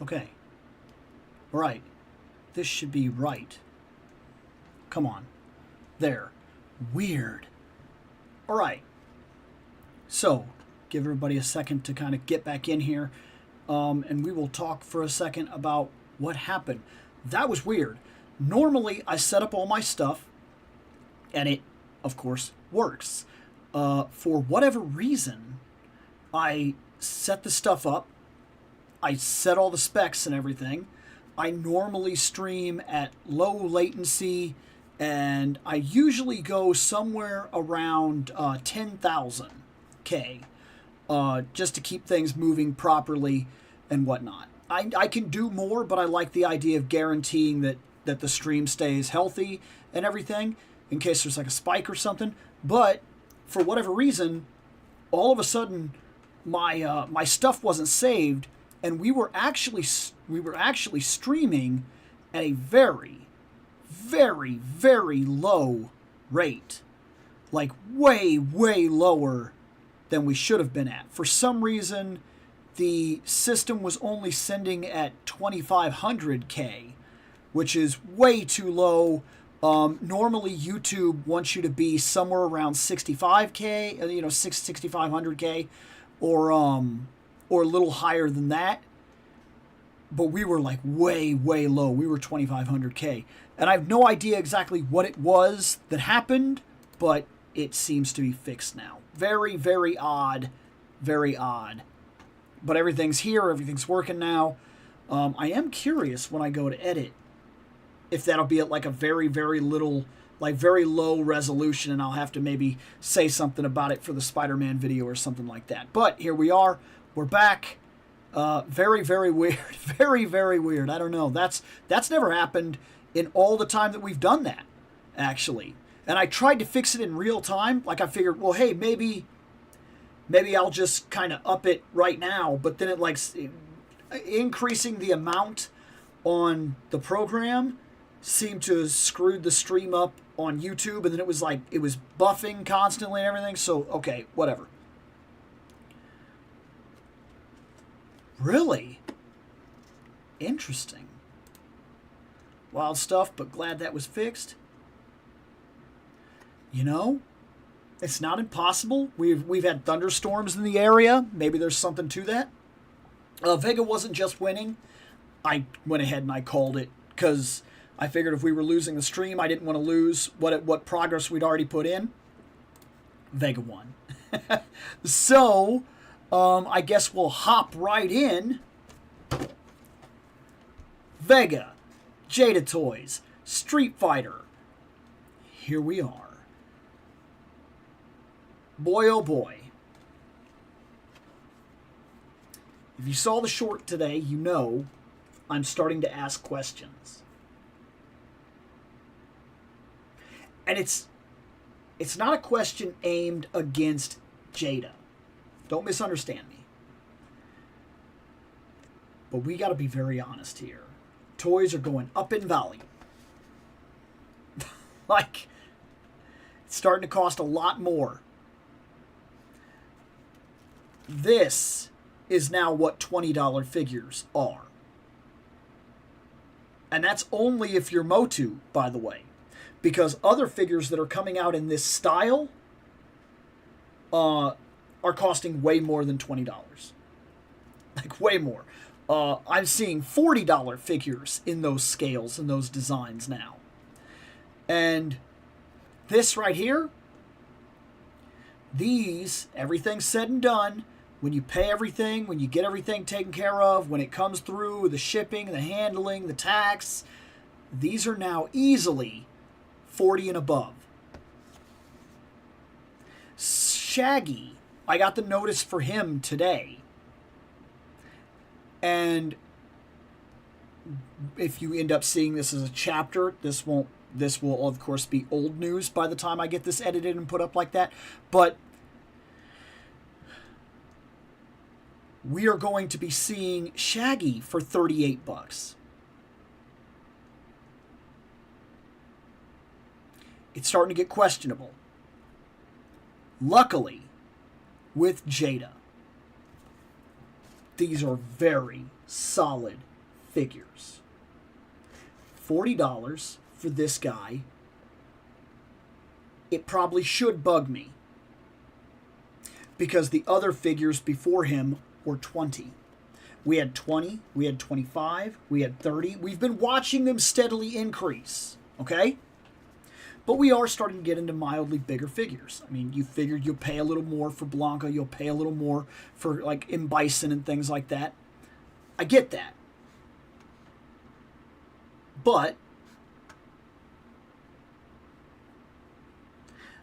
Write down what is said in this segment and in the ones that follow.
Okay. Right. This should be right. Come on. There. Weird. Alright. So, give everybody a second to kind of get back in here. And we will talk for a second about what happened. That was weird. Normally, I set up all my stuff, and it, of course, works. For whatever reason, I set the stuff up. I set all the specs and everything. I normally stream at low latency, and I usually go somewhere around 10,000 K, just to keep things moving properly and whatnot. I can do more, but I like the idea of guaranteeing that the stream stays healthy and everything in case there's like a spike or something. But for whatever reason, all of a sudden my my stuff wasn't saved, and we were actually streaming at a very, very, very low rate, like way, way lower than we should have been at. For some reason, the system was only sending at 2500K, which is way too low. Normally, YouTube wants you to be somewhere around 65K, 6500K, or a little higher than that. But we were like way, way low. We were 2500K. And I have no idea exactly what it was that happened, but it seems to be fixed now. Very, very odd. Very odd. But everything's here. Everything's working now. I am curious when I go to edit if that'll be at like a very, very little, like very low resolution, and I'll have to maybe say something about it for the Spider-Man video or something like that. But here we are. We're back. Very, very weird. Very, very weird. I don't know. That's never happened in all the time that we've done that, actually. And I tried to fix it in real time. Like I figured, well, hey, maybe I'll just kind of up it right now. But then increasing the amount on the program seemed to have screwed the stream up on YouTube. And then it was buffing constantly and everything. So, okay, whatever. Really? Interesting. Wild stuff, but glad that was fixed. You know, it's not impossible. We've had thunderstorms in the area. Maybe there's something to that. Vega wasn't just winning. I went ahead and I called it because I figured if we were losing the stream, I didn't want to lose what progress we'd already put in. Vega won. So, I guess we'll hop right in. Vega, Jada Toys, Street Fighter. Here we are. Boy, oh boy. If you saw the short today, you know I'm starting to ask questions. And it's not a question aimed against Jada. Don't misunderstand me. But we got to be very honest here. Toys are going up in value. Like, it's starting to cost a lot more. This is now what $20 figures are. And that's only if you're Motu, by the way. Because other figures that are coming out in this style are costing way more than $20. Like, way more. I'm seeing $40 figures in those scales and those designs now. And this right here, these, everything's said and done, when you pay everything, when you get everything taken care of, when it comes through, the shipping, the handling, the tax, these are now easily 40 and above. Shaggy, I got the notice for him today. And if you end up seeing this as a chapter, this will of course be old news by the time I get this edited and put up like that. But we are going to be seeing Shaggy for $38. It's starting to get questionable. Luckily, with Jada, these are very solid figures. $40 for this guy. It probably should bug me, because the other figures before him were 20. We had 20, we had 25, we had 30. We've been watching them steadily increase, okay? But we are starting to get into mildly bigger figures. I mean, you figured you'll pay a little more for Blanca, you'll pay a little more for, like, M. Bison and things like that. I get that. But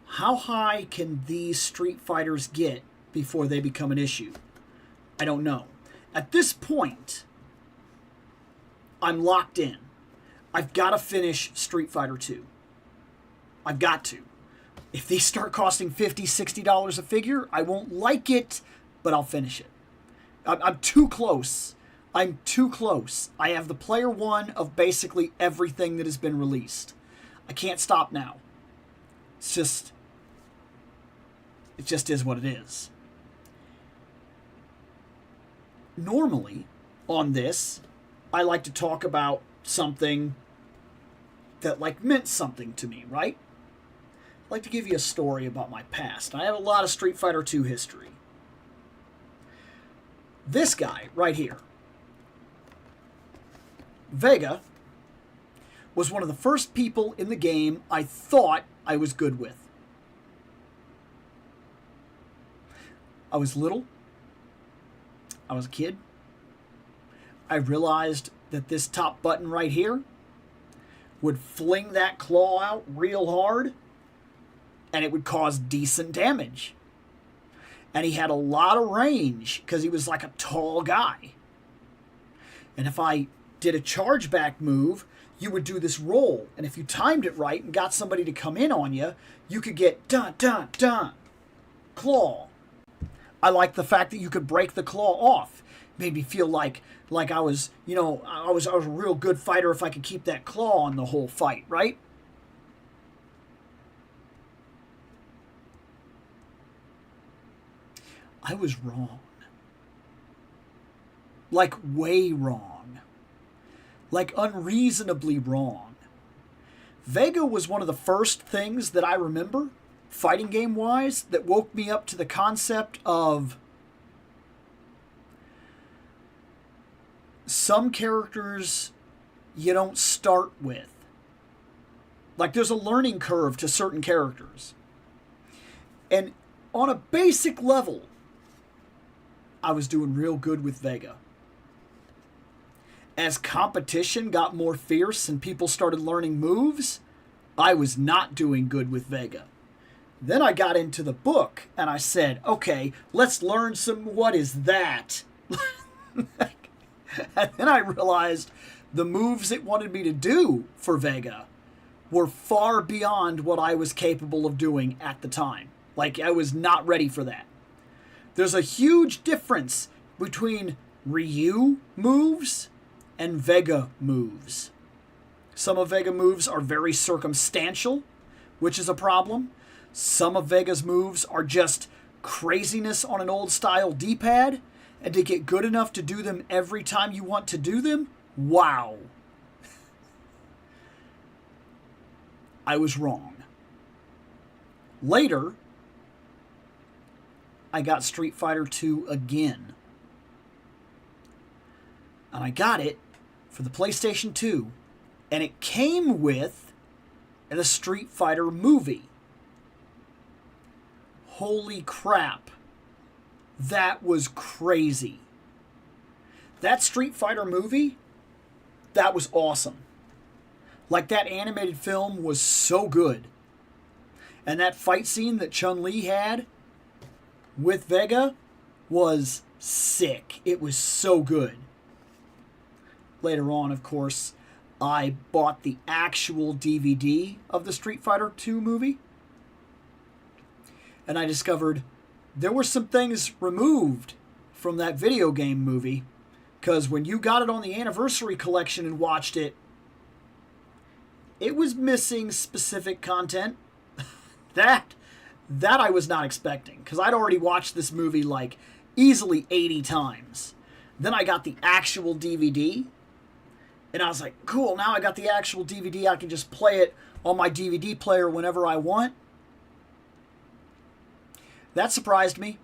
how high can these Street Fighters get before they become an issue? I don't know. At this point, I'm locked in. I've got to finish Street Fighter 2. I've got to. If these start costing $50, $60 a figure, I won't like it, but I'll finish it. I'm too close. I'm too close. I have the player one of basically everything that has been released. I can't stop now. It just is what it is. Normally, on this, I like to talk about something that, like, meant something to me, right? I'd like to give you a story about my past. I have a lot of Street Fighter 2 history. This guy, right here, Vega, was one of the first people in the game I thought I was good with. I was little. I was a kid. I realized that this top button right here would fling that claw out real hard, and it would cause decent damage. And he had a lot of range because he was like a tall guy. And if I did a chargeback move, you would do this roll. And if you timed it right and got somebody to come in on you, you could get dun, dun, dun, claw. I liked the fact that you could break the claw off. It made me feel like I was, I was a real good fighter if I could keep that claw on the whole fight, right? I was wrong. Like, way wrong. Like, unreasonably wrong. Vega was one of the first things that I remember, fighting game-wise, that woke me up to the concept of some characters you don't start with. Like, there's a learning curve to certain characters. And on a basic level, I was doing real good with Vega. As competition got more fierce and people started learning moves, I was not doing good with Vega. Then I got into the book and I said, okay, let's learn some, what is that? And then I realized the moves it wanted me to do for Vega were far beyond what I was capable of doing at the time. Like, I was not ready for that. There's a huge difference between Ryu moves and Vega moves. Some of Vega moves are very circumstantial, which is a problem. Some of Vega's moves are just craziness on an old-style D-pad, and to get good enough to do them every time you want to do them, wow. I was wrong. Later, I got Street Fighter 2 again. And I got it for the PlayStation 2, and it came with the Street Fighter movie. Holy crap. That was crazy. That Street Fighter movie, that was awesome. Like, that animated film was so good. And that fight scene that Chun-Li had with Vega was sick. It was so good. Later on, of course, I bought the actual DVD of the Street Fighter 2 movie. And I discovered there were some things removed from that video game movie, because when you got it on the anniversary collection and watched it, it was missing specific content. That I was not expecting, because I'd already watched this movie like easily 80 times. Then I got the actual DVD, And I was like, cool, now I got the actual DVD. I can just play it on my DVD player whenever I want. That surprised me,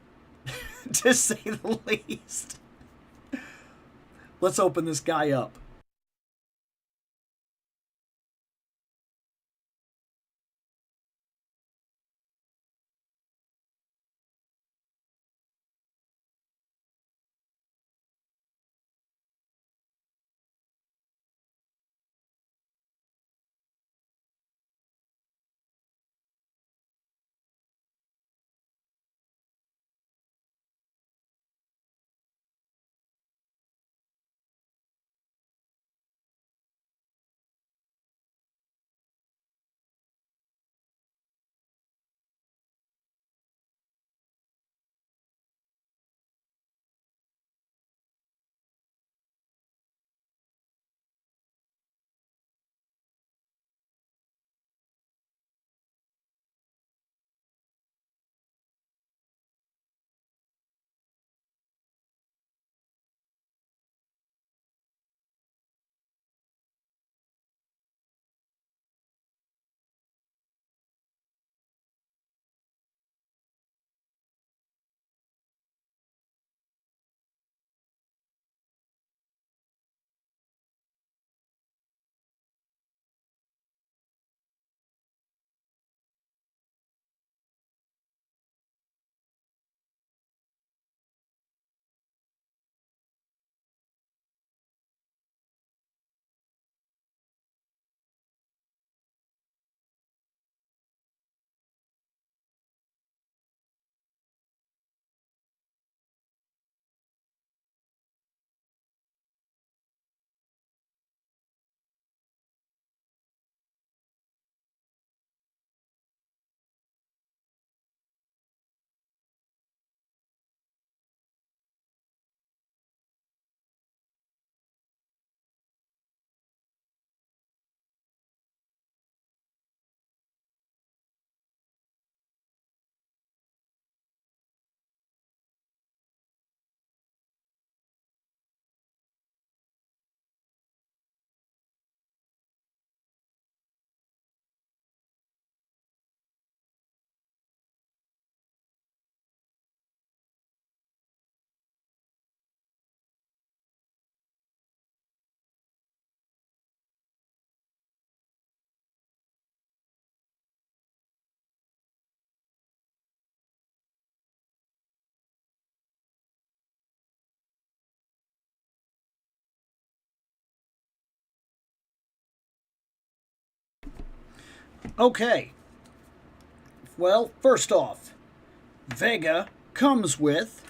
to say the least. Let's open this guy up. Okay. Well, first off, Vega comes with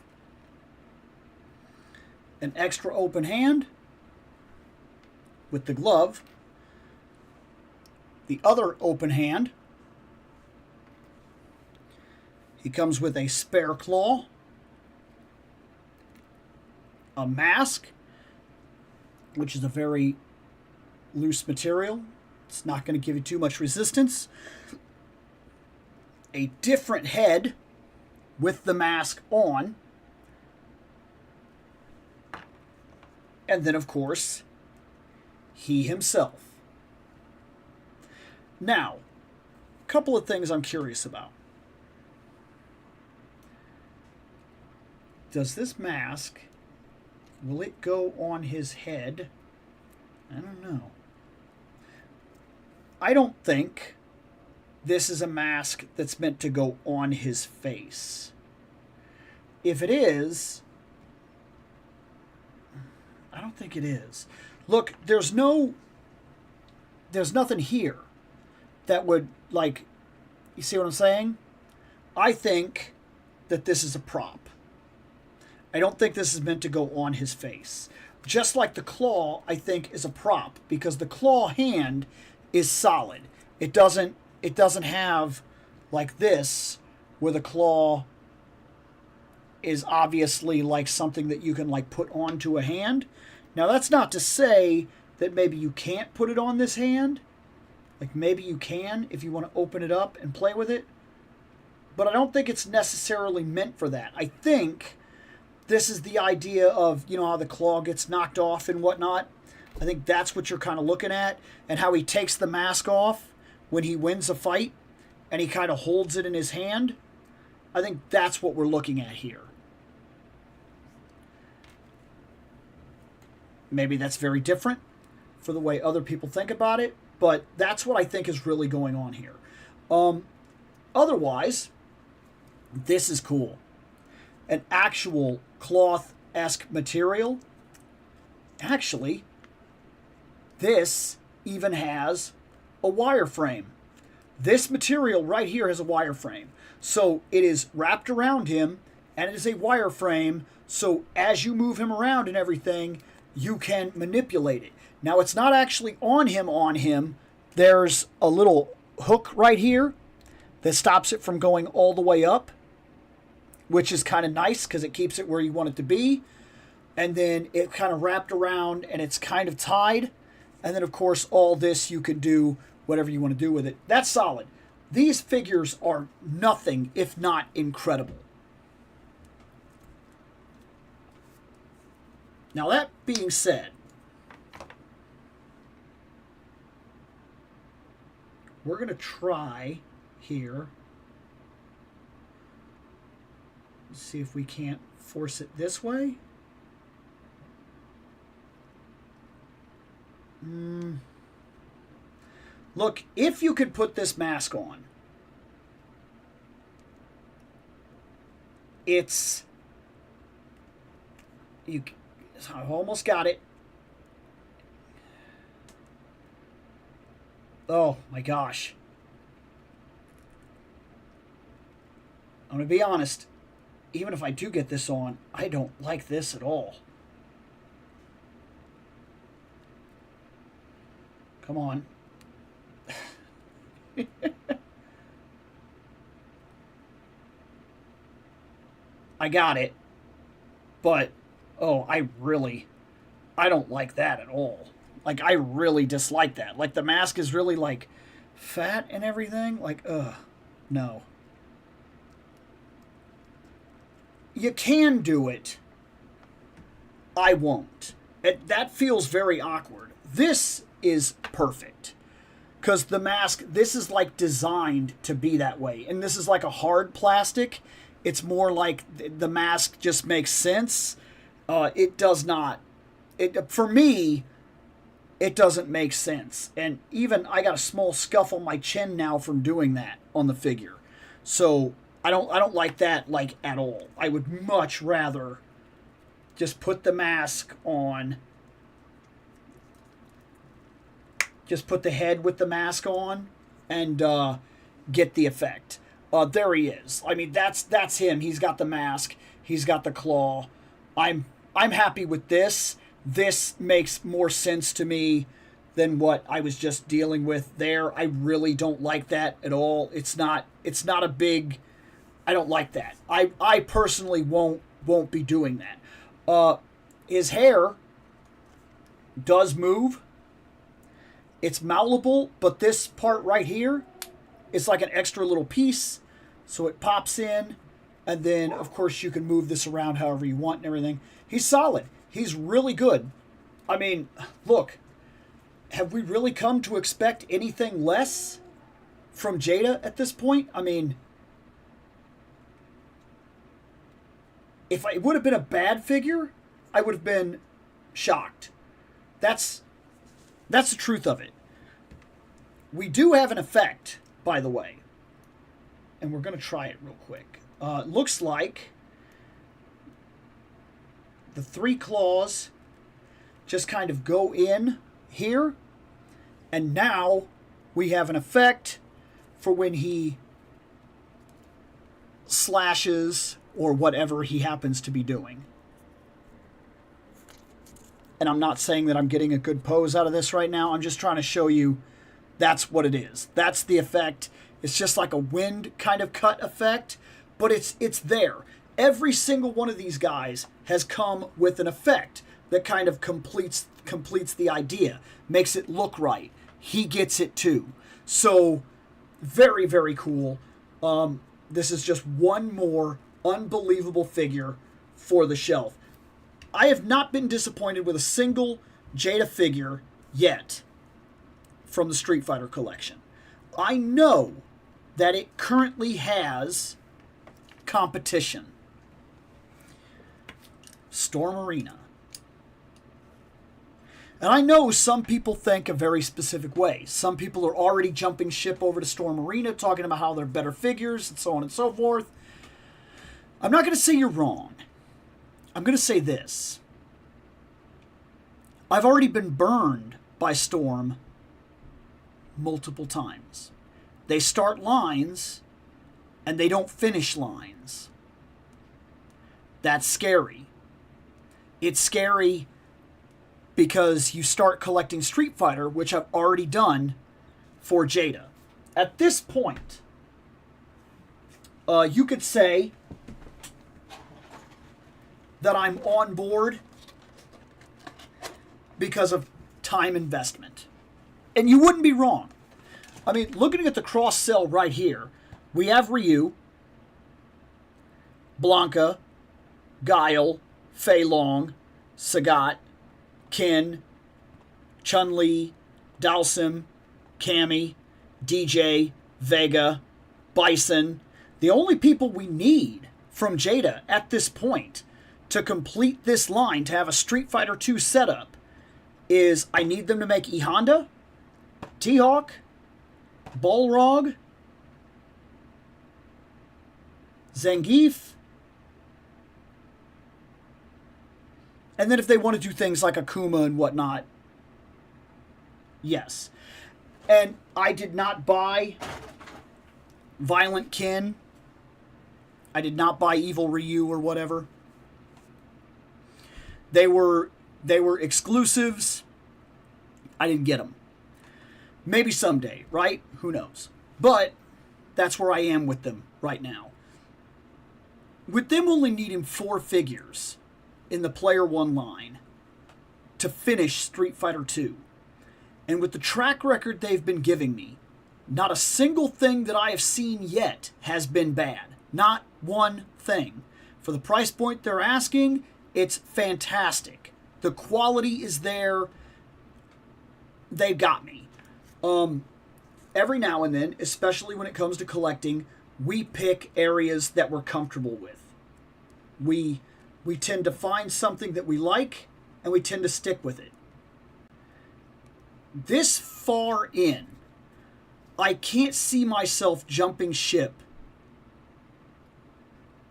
an extra open hand with the glove, the other open hand. He comes with a spare claw, a mask, which is a very loose material. It's not going to give you too much resistance. A different head with the mask on. And then, of course, he himself. Now, a couple of things I'm curious about. Does this mask, will it go on his head? I don't know. I don't think this is a mask that's meant to go on his face. If it is, I don't think it is. Look, there's nothing here that would, like, you see what I'm saying? I think that this is a prop. I don't think this is meant to go on his face. Just like the claw, I think, is a prop because the claw hand is solid. It doesn't have like this where the claw is obviously like something that you can like put onto a hand. Now that's not to say that maybe you can't put it on this hand. Like maybe you can if you want to open it up and play with it. But I don't think it's necessarily meant for that. I think this is the idea of, you know, how the claw gets knocked off and whatnot. I think that's what you're kind of looking at, and how he takes the mask off when he wins a fight, and he kind of holds it in his hand. I think that's what we're looking at here. Maybe that's very different for the way other people think about it, but that's what I think is really going on here. Otherwise, this is cool. An actual cloth-esque material. Actually, this even has a wireframe. This material right here has a wireframe. So it is wrapped around him, and it is a wireframe, so as you move him around and everything, you can manipulate it. Now, it's not actually on him. There's a little hook right here that stops it from going all the way up, which is kind of nice because it keeps it where you want it to be. And then it kind of wrapped around and it's kind of tied. And then, of course, all this you can do whatever you want to do with it. That's solid. These figures are nothing if not incredible. Now, that being said, we're going to try here. Let's see if we can't force it this way. Look, if you could put this mask on, I've almost got it. Oh my gosh. I'm going to be honest. Even if I do get this on, I don't like this at all. Come on. I got it. But, oh, I don't like that at all. Like, I really dislike that. Like, the mask is really, like, fat and everything. Like, no. You can do it. I won't. That feels very awkward. This is perfect. Because the mask, this is like designed to be that way. And this is like a hard plastic. It's more like the mask just makes sense. It does not. For me, it doesn't make sense. And even I got a small scuff on my chin now from doing that on the figure. So I don't like that like at all. I would much rather just put the mask on. Just put the head with the mask on and get the effect. There he is. I mean, that's him. He's got the mask. He's got the claw. I'm happy with this. This makes more sense to me than what I was just dealing with there. I really don't like that at all. It's not a big. I don't like that. I personally won't be doing that. His hair does move. It's malleable, but this part right here is like an extra little piece. So it pops in, and then, of course, you can move this around however you want and everything. He's solid. He's really good. I mean, look, have we really come to expect anything less from Jada at this point? I mean, if it would have been a bad figure, I would have been shocked. That's the truth of it. We do have an effect, by the way. And we're going to try it real quick. It looks like the 3 claws just kind of go in here. And now we have an effect for when he slashes or whatever he happens to be doing. And I'm not saying that I'm getting a good pose out of this right now. I'm just trying to show you that's what it is. That's the effect. It's just like a wind kind of cut effect, but it's there. Every single one of these guys has come with an effect that kind of completes the idea, makes it look right. He gets it too. So very, very cool. This is just one more unbelievable figure for the shelf. I have not been disappointed with a single Jada figure yet from the Street Fighter collection. I know that it currently has competition. Storm Arena. And I know some people think a very specific way. Some people are already jumping ship over to Storm Arena, talking about how they're better figures and so on and so forth. I'm not going to say you're wrong. I'm going to say this. I've already been burned by Storm multiple times. They start lines and they don't finish lines. That's scary. It's scary because you start collecting Street Fighter, which I've already done for Jada. At this point, you could say that I'm on board because of time investment. And you wouldn't be wrong. I mean, looking at the cross-sell right here, we have Ryu, Blanca, Guile, Fei Long, Sagat, Ken, Chun-Li, Dalsim, Cammy, DJ, Vega, Bison. The only people we need from Jada at this point to complete this line, to have a Street Fighter 2 setup, is I need them to make E Honda, T-Hawk, Balrog, Zangief, and then if they want to do things like Akuma and whatnot, yes. And I did not buy Violent Ken. I did not buy Evil Ryu or whatever. They were exclusives. I didn't get them. Maybe someday, right? Who knows? But that's where I am with them right now. With them only needing 4 figures in the Player 1 line to finish Street Fighter 2, and with the track record they've been giving me, not a single thing that I have seen yet has been bad. Not one thing. For the price point they're asking, it's fantastic. The quality is there. They've got me. Every now and then, especially when it comes to collecting, we pick areas that we're comfortable with. We tend to find something that we like, and we tend to stick with it. This far in, I can't see myself jumping ship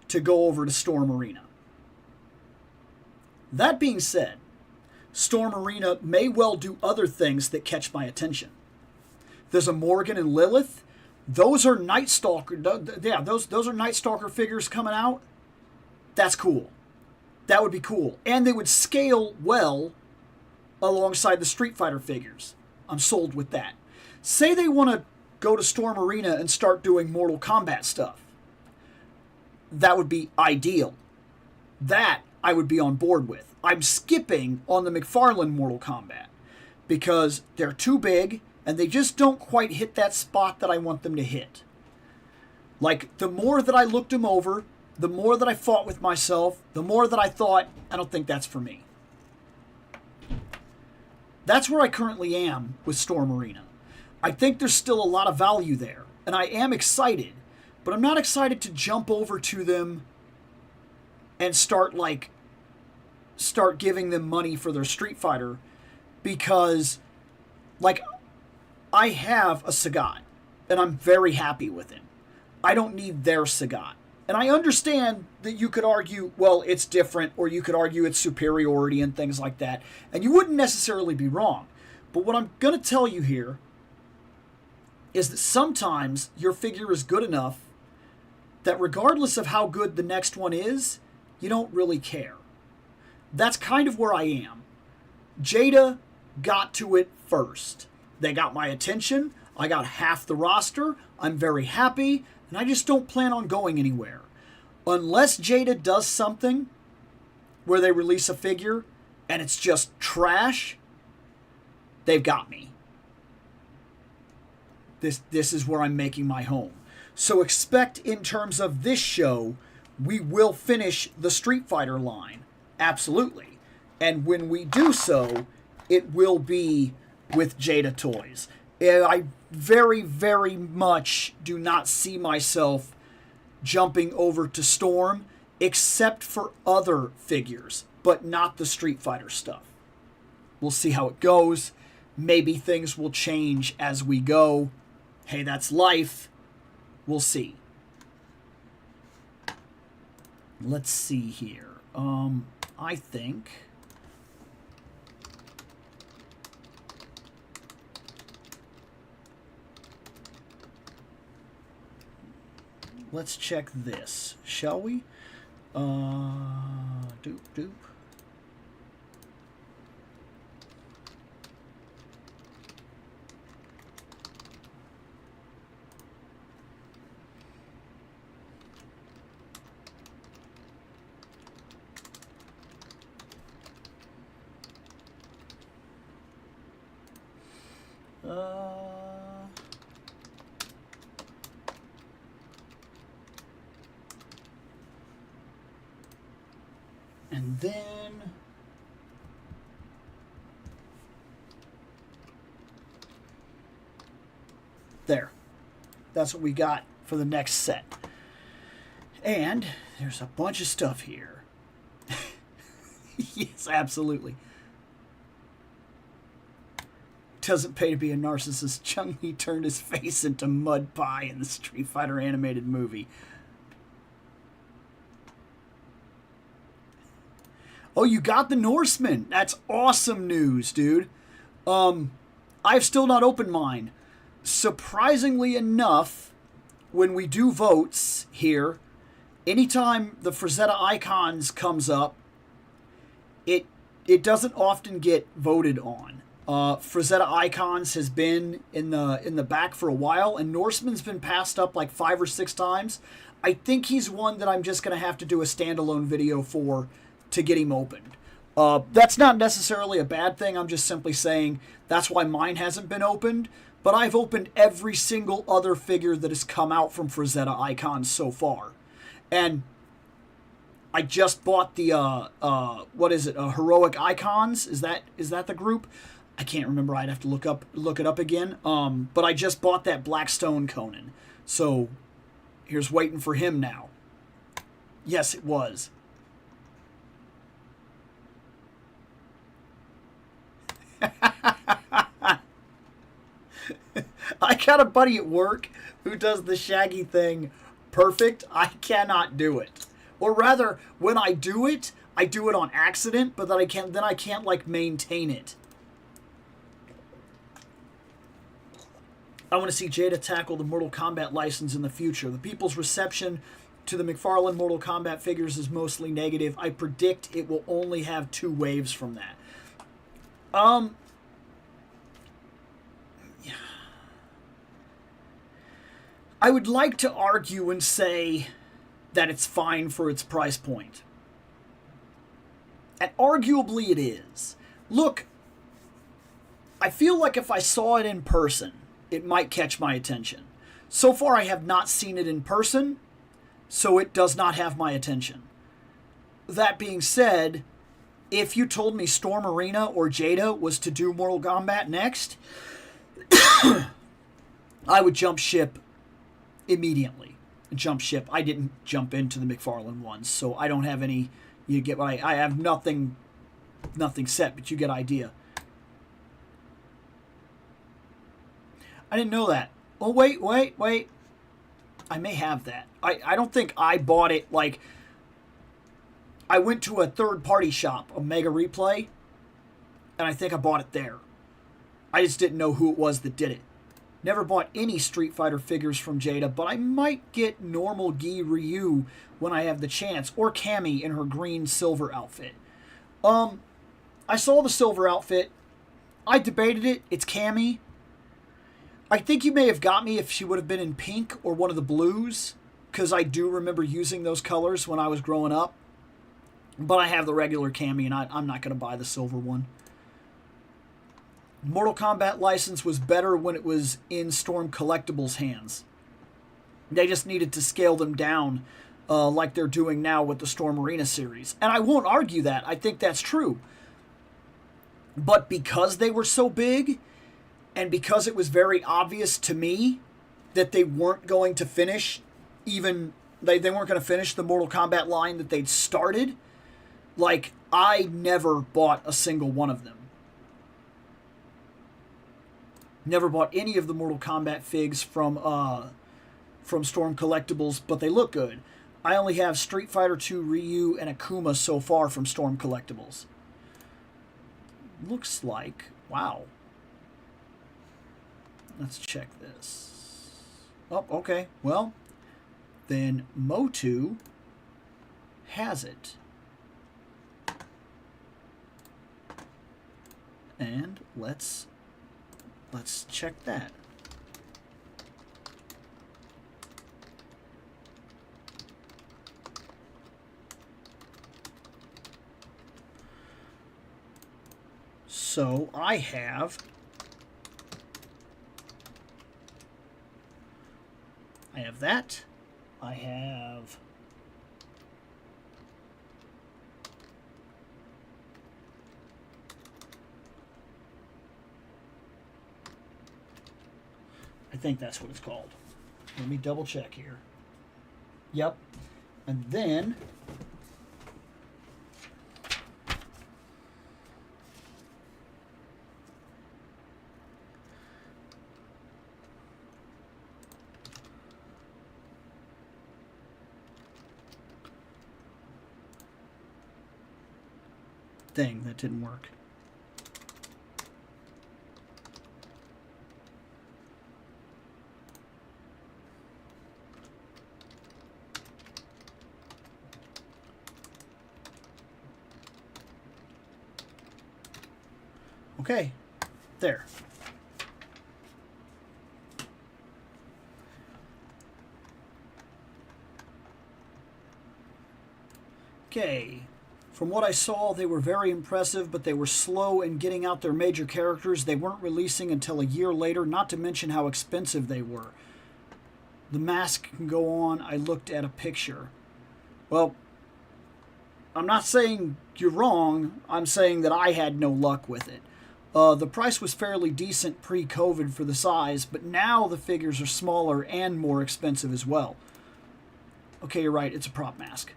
to go over to Storm Arena. That being said, Storm Arena may well do other things that catch my attention. There's a Morgan and Lilith. Those are Night Stalker. Yeah, those are Night Stalker figures coming out. That's cool. That would be cool. And they would scale well alongside the Street Fighter figures. I'm sold with that. Say they want to go to Storm Arena and start doing Mortal Kombat stuff. That would be ideal. That I would be on board with. I'm skipping on the McFarlane Mortal Kombat because they're too big and they just don't quite hit that spot that I want them to hit. Like, the more that I looked them over, the more that I fought with myself, the more that I thought, I don't think that's for me. That's where I currently am with Storm Arena. I think there's still a lot of value there, and I am excited, but I'm not excited to jump over to them and start giving them money for their Street Fighter, because, like, I have a Sagat, and I'm very happy with him. I don't need their Sagat. And I understand that you could argue, well, it's different, or you could argue it's superiority and things like that, and you wouldn't necessarily be wrong. But what I'm going to tell you here is that sometimes your figure is good enough that regardless of how good the next one is, you don't really care. That's kind of where I am. Jada got to it first. They got my attention. I got half the roster. I'm very happy, and I just don't plan on going anywhere. Unless Jada does something where they release a figure and it's just trash, they've got me. This is where I'm making my home. So expect, in terms of this show, we will finish the Street Fighter line. Absolutely. And when we do so, it will be with Jada Toys. I very, very much do not see myself jumping over to Storm, except for other figures, but not the Street Fighter stuff. We'll see how it goes. Maybe things will change as we go. Hey, that's life. We'll see. Let's see here. I think... Let's check this, shall we? Doop, doop. And then there. That's what we got for the next set. And there's a bunch of stuff here. Yes, absolutely. Doesn't pay to be a narcissist. Chung-Li turned his face into mud pie in the Street Fighter animated movie. Oh, you got the Norseman. That's awesome news, dude. I've still not opened mine. Surprisingly enough, when we do votes here, anytime the Frazetta Icons comes up, it doesn't often get voted on. Frazetta Icons has been in the back for a while, and Norseman's been passed up like 5 or 6 times. I think he's one that I'm just going to have to do a standalone video for to get him opened. That's not necessarily a bad thing. I'm just simply saying that's why mine hasn't been opened. But I've opened every single other figure that has come out from Frazetta Icons so far. And I just bought the, what is it, Heroic Icons? Is that the group? I can't remember. I'd have to look it up again. But I just bought that Blackstone Conan. So here's waiting for him now. Yes, it was. I got a buddy at work who does the Shaggy thing perfect. I cannot do it. Or rather, when I do it on accident, but then I can't like maintain it. I want to see Jada tackle the Mortal Kombat license in the future. The people's reception to the McFarlane Mortal Kombat figures is mostly negative. I predict it will only have 2 waves from that. I would like to argue and say that it's fine for its price point. And arguably it is. Look, I feel like if I saw it in person, it might catch my attention. So far I have not seen it in person, so it does not have my attention. That being said, if you told me Storm Arena or Jada was to do Mortal Kombat next, I would jump ship immediately. Jump ship. I didn't jump into the McFarlane ones, so I don't have any. You get what I have nothing set, but you get idea. I didn't know that. Oh, wait. I may have that. I don't think I bought it, like, I went to a third-party shop, a Mega Replay, and I think I bought it there. I just didn't know who it was that did it. Never bought any Street Fighter figures from Jada, but I might get normal Gi Ryu when I have the chance, or Cammy in her green-silver outfit. I saw the silver outfit. I debated it. It's Cammy. I think you may have got me if she would have been in pink or one of the blues, because I do remember using those colors when I was growing up. But I have the regular Cammy, and I'm not going to buy the silver one. Mortal Kombat license was better when it was in Storm Collectibles' hands. They just needed to scale them down like they're doing now with the Storm Arena series. And I won't argue that. I think that's true. But because they were so big, and because it was very obvious to me that they weren't going to finish they weren't going to finish the Mortal Kombat line that they'd started, like, I never bought a single one of them. Never bought any of the Mortal Kombat figs from Storm Collectibles, but they look good. I only have Street Fighter II Ryu and Akuma so far from Storm Collectibles. Looks like, wow. Let's check this. Oh, okay. Well, then Motu has it. And let's check that. So I have that. I have I think that's what it's called. Let me double check here. Yep. And then dang, that didn't work. Okay, there. Okay, from what I saw, they were very impressive, but they were slow in getting out their major characters. They weren't releasing until a year later, not to mention how expensive they were. The mask can go on. I looked at a picture. Well, I'm not saying you're wrong. I'm saying that I had no luck with it. The price was fairly decent pre-COVID for the size, but now the figures are smaller and more expensive as well. Okay, you're right. It's a prop mask.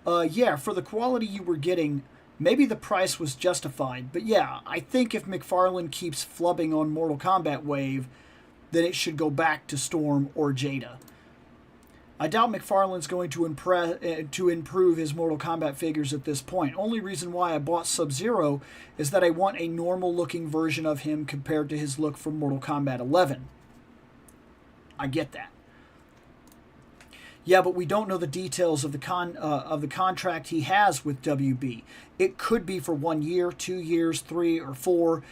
Yeah, for the quality you were getting, maybe the price was justified. But yeah, I think if McFarlane keeps flubbing on Mortal Kombat Wave, then it should go back to Storm or Jada. I doubt McFarlane's going to improve his Mortal Kombat figures at this point. Only reason why I bought Sub-Zero is that I want a normal-looking version of him compared to his look from Mortal Kombat 11. I get that. Yeah, but we don't know the details of the contract he has with WB. It could be for 1 year, 2 years, 3 or 4.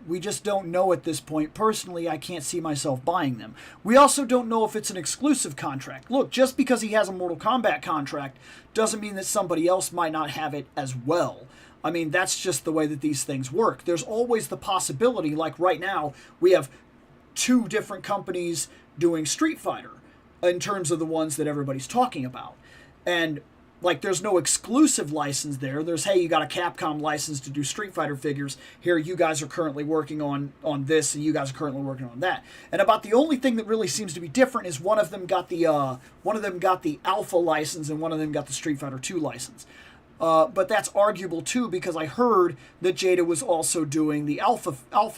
We just don't know at this point. Personally, I can't see myself buying them. We also don't know if it's an exclusive contract. Look, just because he has a Mortal Kombat contract doesn't mean that somebody else might not have it as well. I mean, that's just the way that these things work. There's always the possibility, like right now, we have 2 different companies doing Street Fighter in terms of the ones that everybody's talking about. And like, there's no exclusive license there. There's, hey, you got a Capcom license to do Street Fighter figures. Here, you guys are currently working on this, and you guys are currently working on that. And about the only thing that really seems to be different is one of them got the Alpha license, and one of them got the Street Fighter II license. But that's arguable too, because I heard that Jada was also doing the Alpha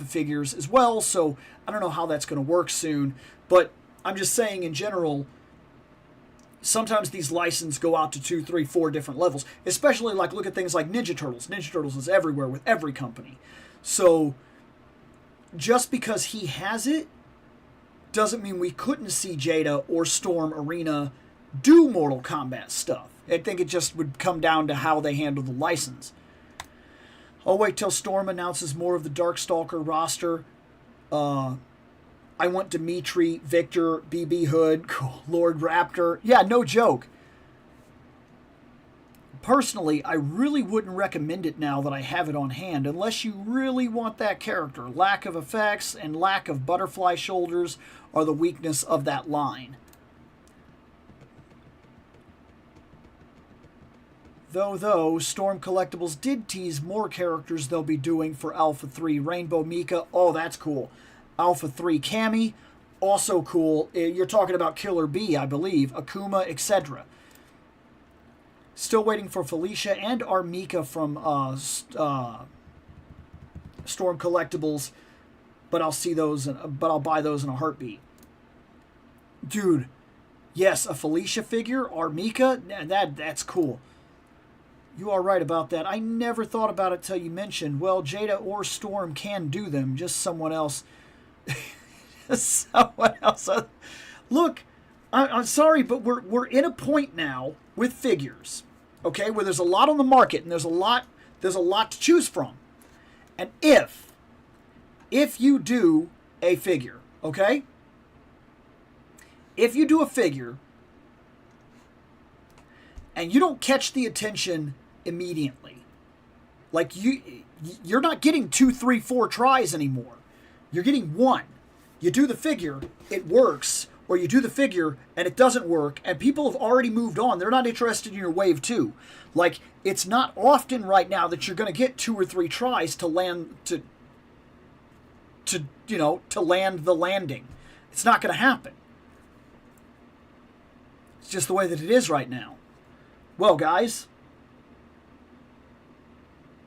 figures as well. So I don't know how that's going to work soon. But I'm just saying, in general, sometimes these licenses go out to 2, 3, 4 different levels. Especially, like, look at things like Ninja Turtles. Ninja Turtles is everywhere with every company. So just because he has it doesn't mean we couldn't see Jada or Storm Arena do Mortal Kombat stuff. I think it just would come down to how they handle the license. I'll wait till Storm announces more of the Darkstalker roster. I want Dimitri, Victor, BB Hood, Lord Raptor. Yeah, no joke. Personally, I really wouldn't recommend it now that I have it on hand, unless you really want that character. Lack of effects and lack of butterfly shoulders are the weakness of that line. Though, Storm Collectibles did tease more characters they'll be doing for Alpha 3. Rainbow Mika, oh, that's cool. Alpha 3 Cammy, also cool. You're talking about Killer Bee, I believe. Akuma, etc. Still waiting for Felicia and Armika from Storm Collectibles, but I'll see those. But I'll buy those in a heartbeat. Dude, yes, a Felicia figure, Armika, that's cool. You are right about that. I never thought about it till you mentioned, well, Jada or Storm can do them, just someone else. Someone else. Look, I'm sorry, but we're in a point now with figures, okay, where there's a lot on the market and there's a lot to choose from. And if you do a figure, okay? If you do a figure and you don't catch the attention immediately, like you're not getting 2, 3, 4 tries anymore. You're getting one. You do the figure, it works, or you do the figure and it doesn't work, and people have already moved on. They're not interested in your wave 2. Like, it's not often right now that you're going to get 2 or 3 tries to land to land the landing. It's not going to happen. It's just the way that it is right now. Well, guys,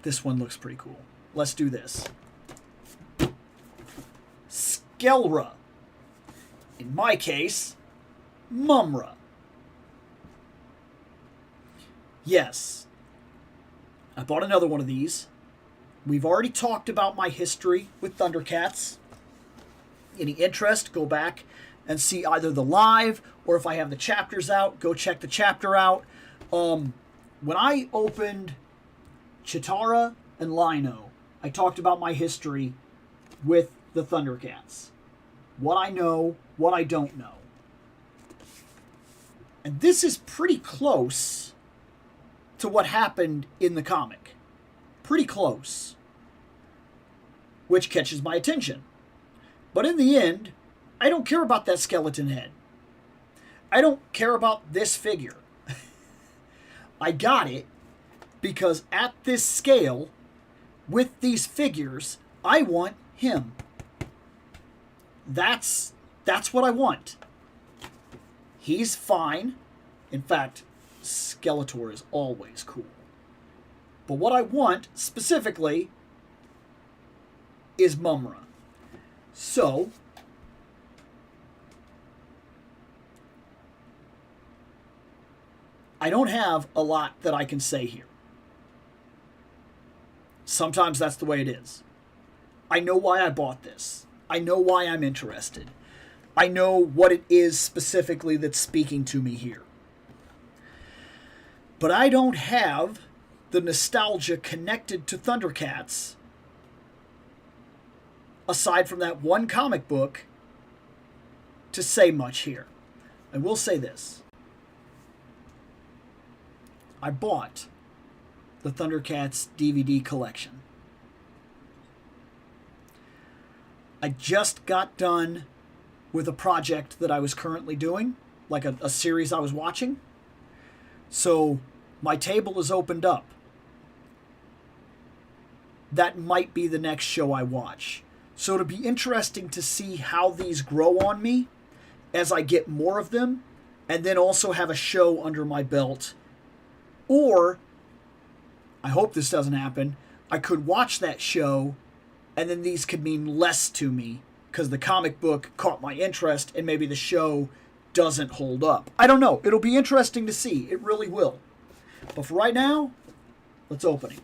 this one looks pretty cool. Let's do this. Skelra. In my case, Mumra. Yes. I bought another one of these. We've already talked about my history with Thundercats. Any interest, go back and see either the live, or if I have the chapters out, go check the chapter out. When I opened Chitara and Lino, I talked about my history with the Thundercats. What I know, what I don't know. And this is pretty close to what happened in the comic. Pretty close. Which catches my attention. But in the end, I don't care about that skeleton head. I don't care about this figure. I got it because at this scale, with these figures, I want him. That's what I want. He's fine. In fact, Skeletor is always cool. But what I want, specifically, is Mumra. So, I don't have a lot that I can say here. Sometimes that's the way it is. I know why I bought this. I know why I'm interested. I know what it is specifically that's speaking to me here. But I don't have the nostalgia connected to Thundercats, aside from that one comic book, to say much here. I will say this. I bought the Thundercats DVD collection. I just got done with a project that I was currently doing, like a series I was watching. So my table is opened up. That might be the next show I watch. So it'll be interesting to see how these grow on me as I get more of them, and then also have a show under my belt. Or, I hope this doesn't happen, I could watch that show, and then these could mean less to me because the comic book caught my interest and maybe the show doesn't hold up. I don't know. It'll be interesting to see. It really will. But for right now, let's open it.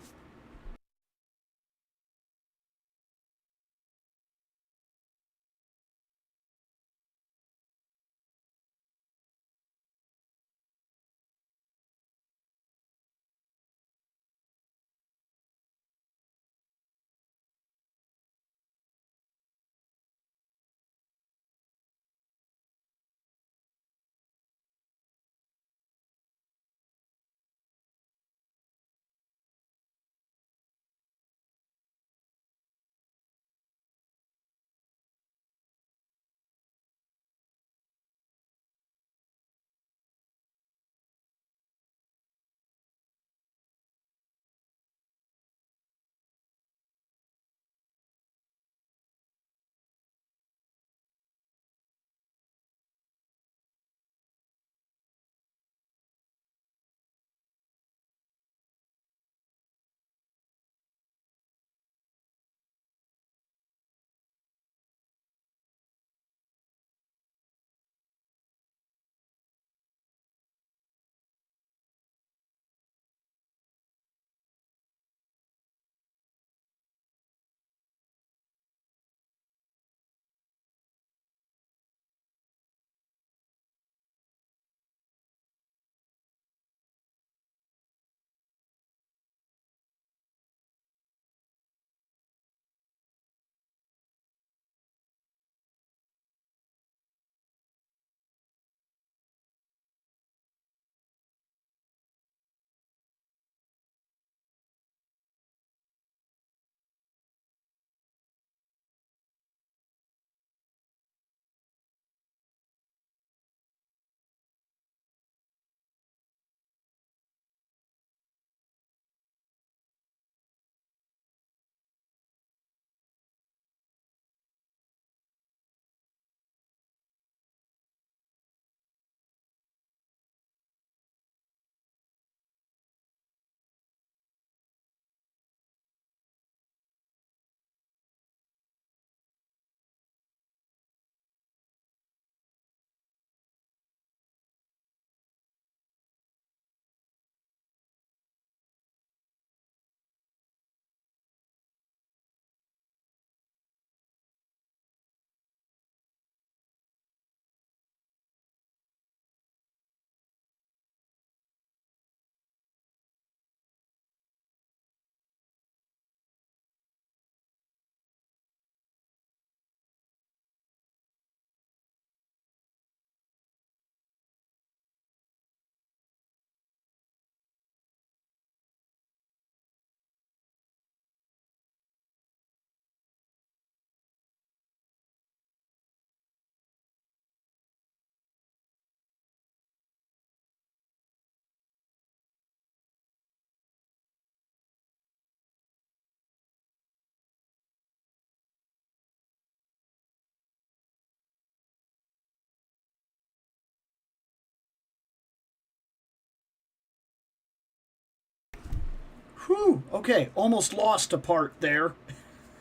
Whew, okay, almost lost a part there.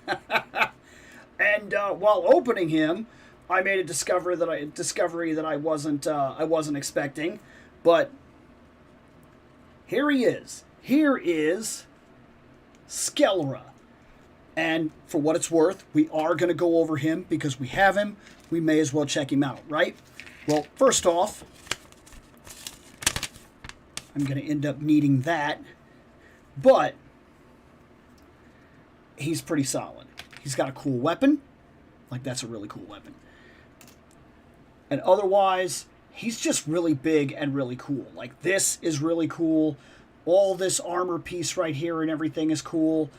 And while opening him, I made a discovery that I wasn't expecting. But here he is. Here is Skelera. And for what it's worth, we are going to go over him because we have him. We may as well check him out, right? Well, first off, I'm going to end up needing that. But he's pretty solid. He's got a cool weapon. Like, that's a really cool weapon. And otherwise, he's just really big and really cool. Like, this is really cool. All this armor piece right here and everything is cool.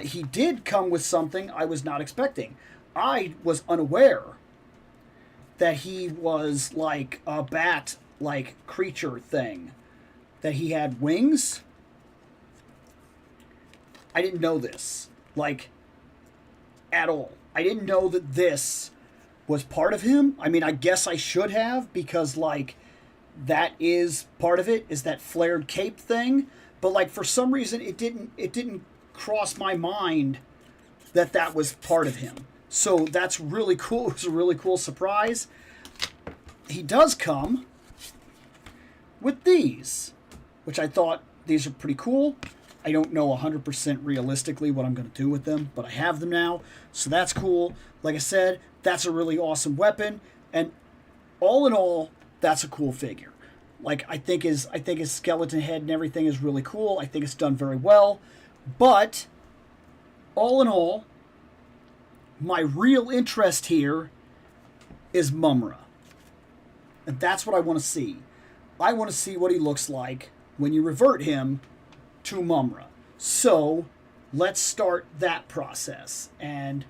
He did come with something I was not expecting. I was unaware that he was like a bat-like creature thing. That he had wings. I didn't know this. Like, at all. I didn't know that this was part of him. I mean, I guess I should have, because, like, that is part of it, is that flared cape thing. But, like, for some reason, it didn't cross my mind that that was part of him. So that's really cool. It was a really cool surprise. He does come with these, which I thought these are pretty cool. I don't know 100% realistically what I'm going to do with them, but I have them now, so that's cool. Like I said, that's a really awesome weapon, and all in all, that's a cool figure. Like, I think his skeleton head and everything is really cool. I think it's done very well, but all in all, my real interest here is Mumra, and that's what I want to see. I want to see what he looks like when you revert him to Mumra. So let's start that process. And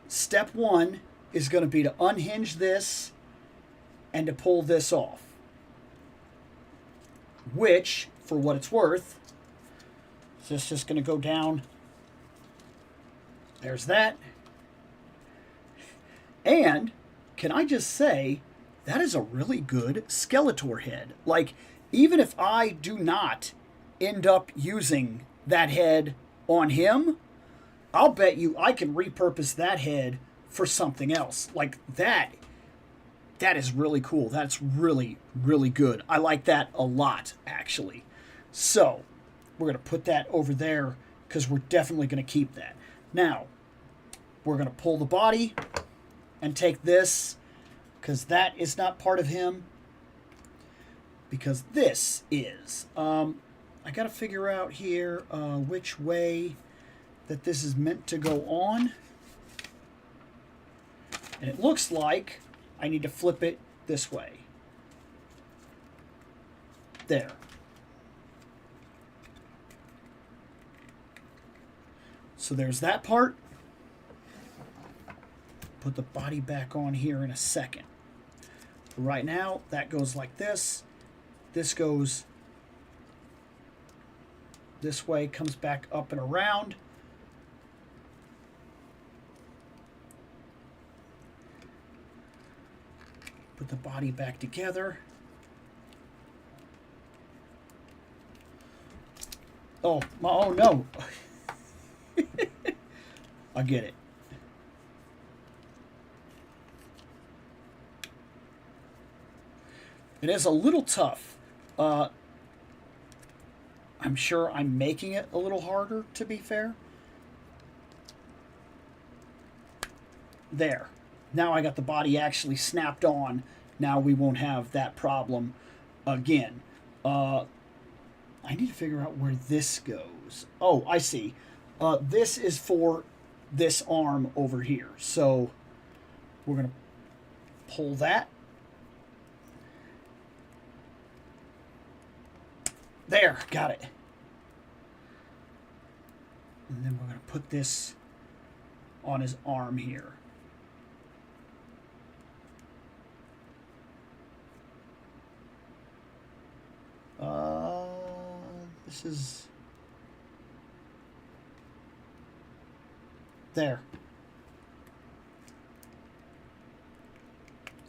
step one is going to be to unhinge this and to pull this off. Which, for what it's worth, is this just going to go down. There's that. And can I just say, that is a really good Skeletor head. Like, even if I do not end up using that head on him, I'll bet you I can repurpose that head for something else. Like, that is really cool. That's really, really good. I like that a lot, actually. So, we're going to put that over there because we're definitely going to keep that. Now, we're going to pull the body and take this, because that is not part of him, because this is. I got to figure out here which way that this is meant to go on. And it looks like I need to flip it this way. There. So there's that part. Put the body back on here in a second. But right now, that goes like this. This goes this way, comes back up and around. Put the body back together. Oh no. I get it. It is a little tough. I'm sure I'm making it a little harder, to be fair. There. Now I got the body actually snapped on. Now we won't have that problem again. I need to figure out where this goes. Oh, I see. This is for this arm over here. So we're going to pull that. There, got it. And then we're going to put this on his arm here. This is... There.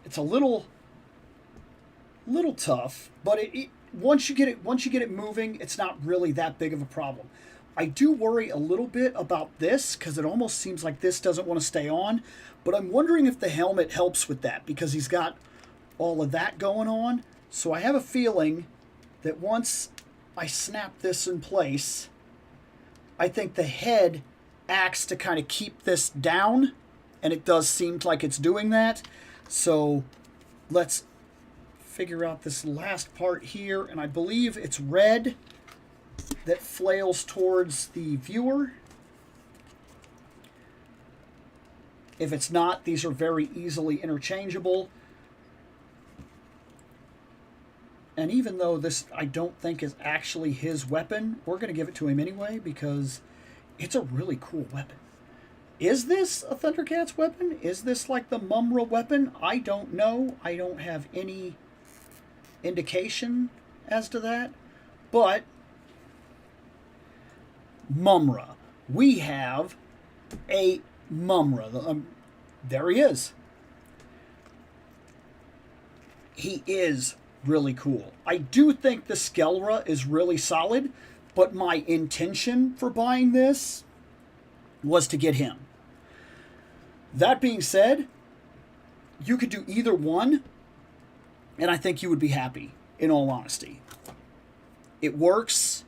It's a little tough, but once you get it moving, it's not really that big of a problem. I do worry a little bit about this because it almost seems like this doesn't want to stay on, but I'm wondering if the helmet helps with that because he's got all of that going on. So I have a feeling that once I snap this in place, I think the head acts to kind of keep this down, and it does seem like it's doing that. So let's figure out this last part here, and I believe it's red that flails towards the viewer. If it's not, these are very easily interchangeable. And even though this I don't think is actually his weapon, we're going to give it to him anyway because it's a really cool weapon. Is this a Thundercats weapon? Is this like the Mumra weapon? I don't know. I don't have any indication as to that. But Mumra. We have a Mumra. There he is. He is really cool. I do think the Skelra is really solid, but my intention for buying this was to get him. That being said, you could do either one, and I think you would be happy, in all honesty. It works.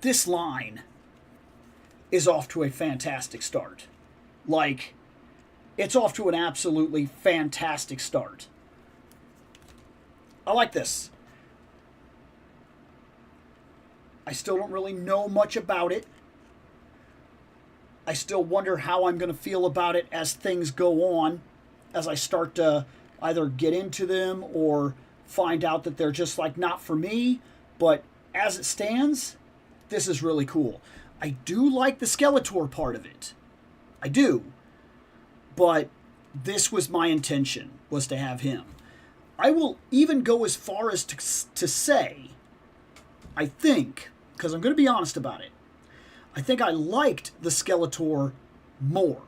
This line is off to a fantastic start. Like, it's off to an absolutely fantastic start. I like this. I still don't really know much about it. I still wonder how I'm going to feel about it as things go on, as I start to either get into them or find out that they're just like not for me. But as it stands, this is really cool. I do like the Skeletor part of it. I do. But this was my intention, was to have him. I will even go as far as to say, I think, because I'm going to be honest about it, I think I liked the Skeletor more.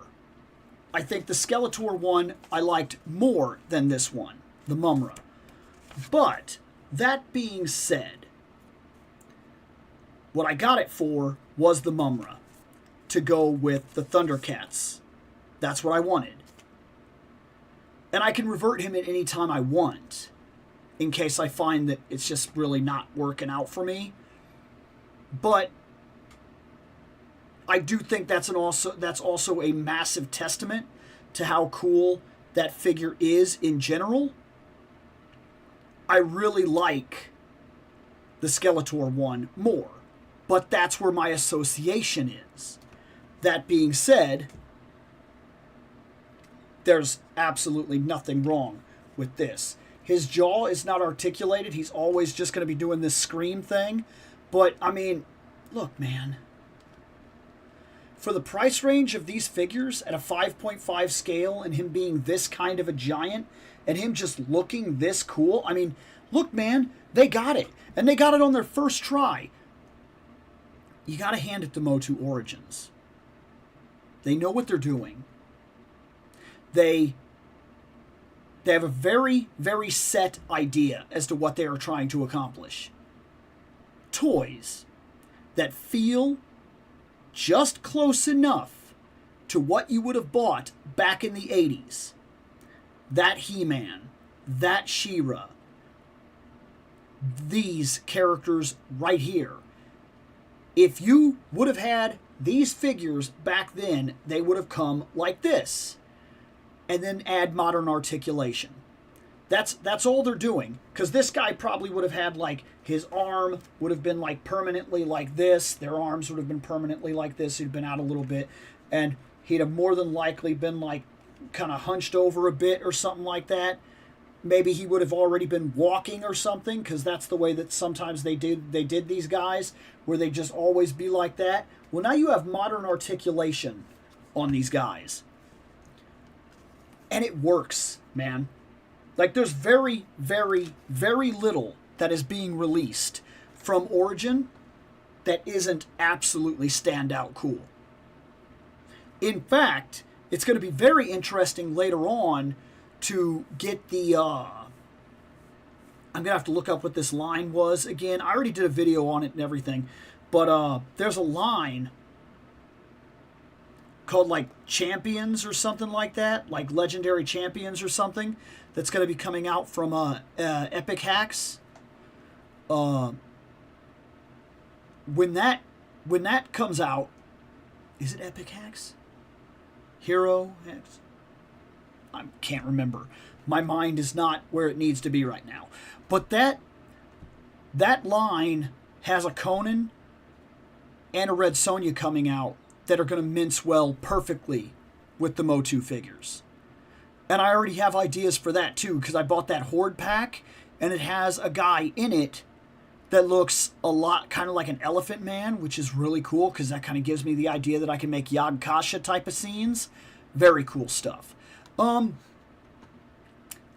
I think the Skeletor one I liked more than this one, the Mumra. But, that being said, what I got it for was the Mumra, to go with the Thundercats. That's what I wanted. And I can revert him at any time I want, in case I find that it's just really not working out for me. But I do think that's also a massive testament to how cool that figure is in general. I really like the Skeletor one more, but that's where my association is. That being said, there's absolutely nothing wrong with this. His jaw is not articulated. He's always just going to be doing this scream thing. But, I mean, look, man. For the price range of these figures at a 5.5 scale and him being this kind of a giant and him just looking this cool, I mean, look, man, they got it. And they got it on their first try. You got to hand it to Motu Origins. They know what they're doing. They have a very, very set idea as to what they are trying to accomplish. Toys that feel just close enough to what you would have bought back in the 80s. That He-Man, that She-Ra, these characters right here. If you would have had these figures back then, they would have come like this. And then add modern articulation. That's all they're doing. Because this guy probably would have had, like, his arm would have been, like, permanently like this. Their arms would have been permanently like this. He'd been out a little bit. And he'd have more than likely been, like, kind of hunched over a bit or something like that. Maybe he would have already been walking or something. Because that's the way that sometimes they did these guys. Where they just always be like that. Well, now you have modern articulation on these guys. And it works, man. Like, there's very, very, very little that is being released from Origin that isn't absolutely standout cool. In fact, it's going to be very interesting later on to get the I'm going to have to look up what this line was again. I already did a video on it and everything. But there's a line called like Champions or something like that, like Legendary Champions or something, that's going to be coming out from Epic Hacks. When that comes out, is it Epic Hacks? Hero Hacks? I can't remember. My mind is not where it needs to be right now. But that line has a Conan and a Red Sonja coming out that are going to mince well perfectly with the Motu figures. And I already have ideas for that too, because I bought that Horde pack, and it has a guy in it that looks a lot kind of like an Elephant Man, which is really cool, because that kind of gives me the idea that I can make Yag Kasha type of scenes. Very cool stuff. And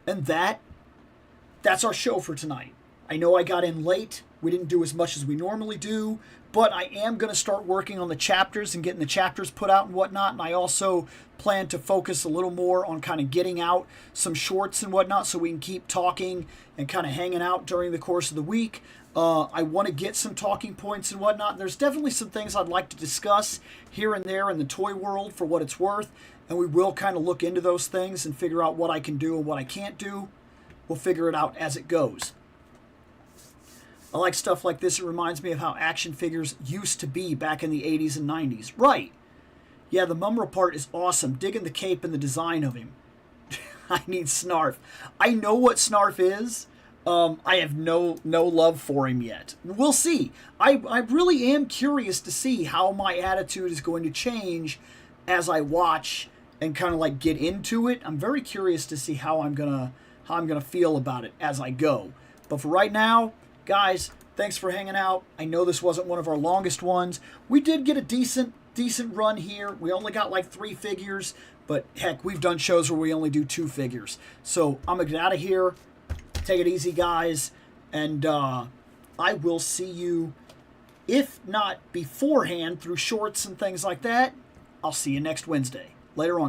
that's our show for tonight. I know I got in late. We didn't do as much as we normally do, but I am going to start working on the chapters and getting the chapters put out and whatnot. And I also plan to focus a little more on kind of getting out some shorts and whatnot so we can keep talking and kind of hanging out during the course of the week. I want to get some talking points and whatnot. There's definitely some things I'd like to discuss here and there in the toy world for what it's worth. And we will kind of look into those things and figure out what I can do and what I can't do. We'll figure it out as it goes. I like stuff like this. It reminds me of how action figures used to be back in the 80s and 90s. Right. Yeah, the Mumra part is awesome. Digging the cape and the design of him. I need Snarf. I know what Snarf is. I have no love for him yet. We'll see. I really am curious to see how my attitude is going to change as I watch and kind of like get into it. I'm very curious to see how I'm gonna feel about it as I go. But for right now, guys, thanks for hanging out. I know this wasn't one of our longest ones. We did get a decent run here. We only got like 3 figures, but heck, we've done shows where we only do 2 figures. So I'm gonna get out of here. Take it easy, guys, and I will see you, if not beforehand through shorts and things like that. I'll see you next Wednesday. Later on.